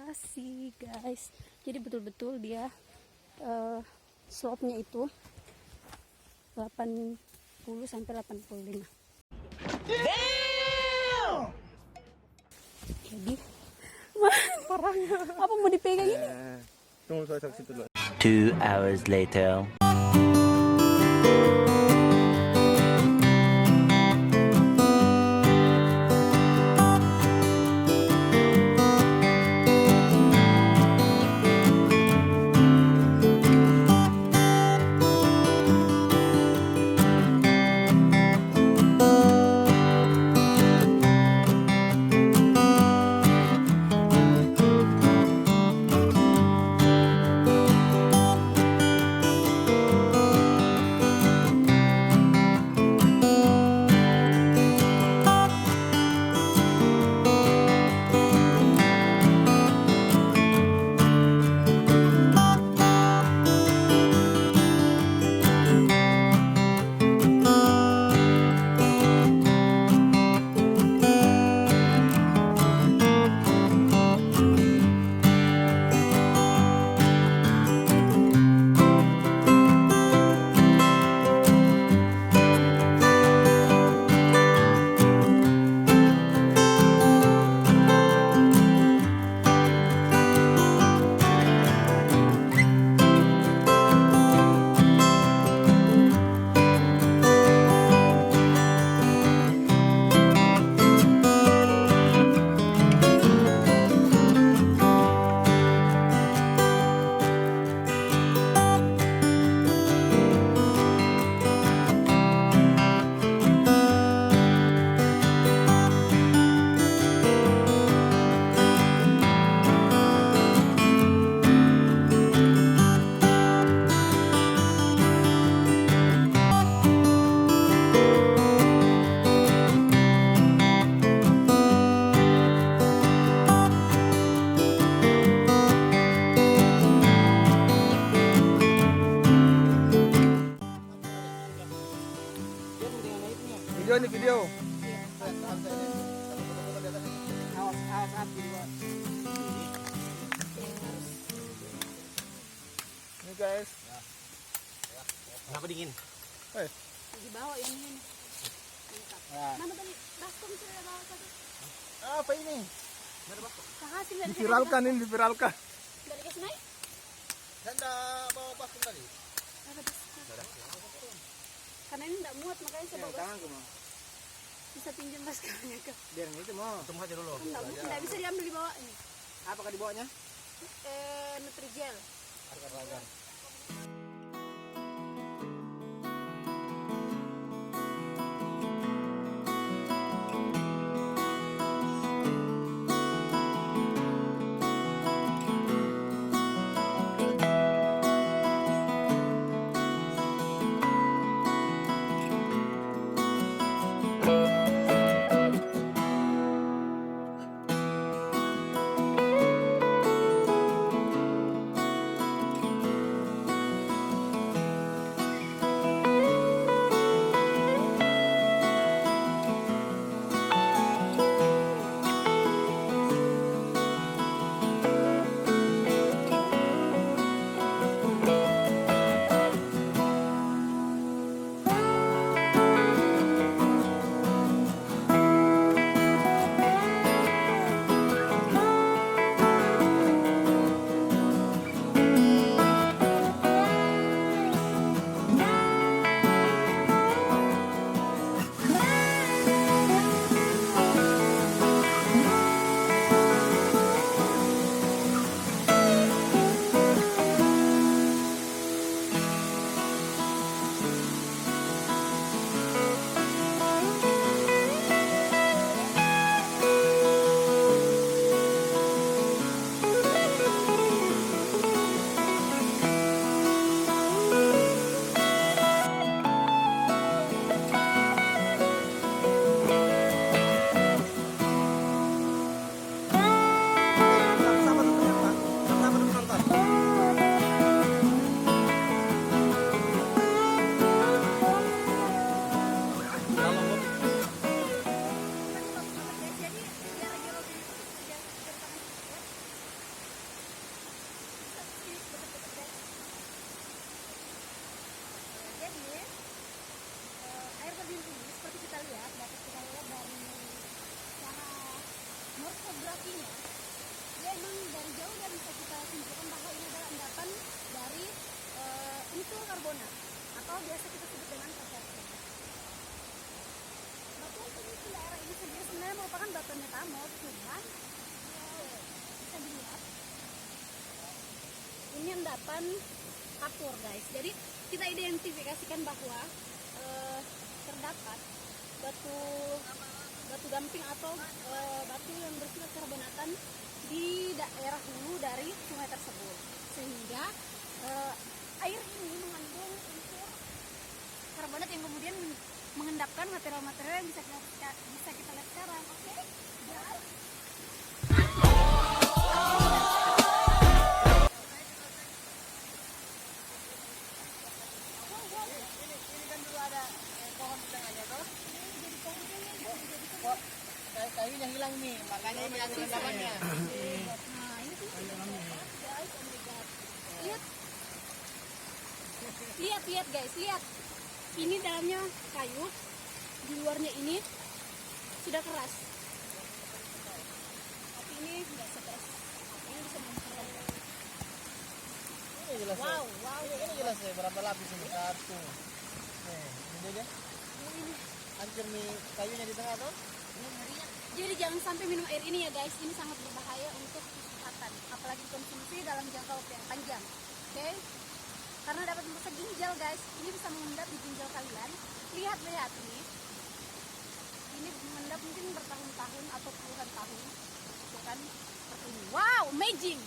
rotasi guys, jadi betul-betul dia slope-nya itu 80 sampai 85. Damn! Jadi parahnya apa mau dipegang ini? Tunggu saya saksi dulu. 2 hours later. Video. Ini guys. Kenapa dingin? Di bawah yang ini. Mana tadi? Baskom sudah bawa satu. Apa ini? Hasil dari Diviralkan ini, diviralkan. dari kasih naik. Anda bawa baskom tadi? Karena ini enggak muat makanya saya bawa. Tangan kamu. Bisa pinjam baskomnya ke. Biar itu mau. Tunggu aja dulu. Enggak bisa diambil di bawah ini. Apakah dibawanya? Nutrijel. Harga-harga. morfografinya dia emang dari jauh dan bisa kita simpulkan bahwa ini adalah endapan dari unsur karbonat atau biasa kita sebut dengan terkesima. Batuan pengisi daerah ini sendiri sebenarnya merupakan batuan metamorf, cuman bisa dilihat ini endapan kapur guys. Jadi kita identifikasikan bahwa terdapat batu gamping atau batu yang bersifat karbonatan di daerah hulu dari sungai tersebut, sehingga air ini mengandung unsur karbonat yang kemudian mengendapkan material-material yang bisa kita lihat sekarang. Oke? Dan Ini kan dulu ada pohon di tengahnya toh. Kayunya hilang nih, makanya ini ada endapannya. nah ini tuh guys, oh my god. Lihat guys, lihat. Ini dalamnya kayu, di luarnya ini sudah keras. Tapi ini enggak sekeras. Ini bisa menghasilkan. Ini jelas. Wow. Ini jelas ya berapa lapis ini? Satu. Nih, ini dia. Ini Hancur nih kayunya di tengah toh. jadi jangan sampai minum air ini ya guys, ini sangat berbahaya untuk kesehatan, apalagi konsumsi dalam jangka waktu yang panjang. Oke? Karena dapat merusak ginjal guys, ini bisa mengendap di ginjal kalian. Lihat ini mengendap mungkin bertahun-tahun atau puluhan tahun, itu kan seperti ini. Wow, amazing.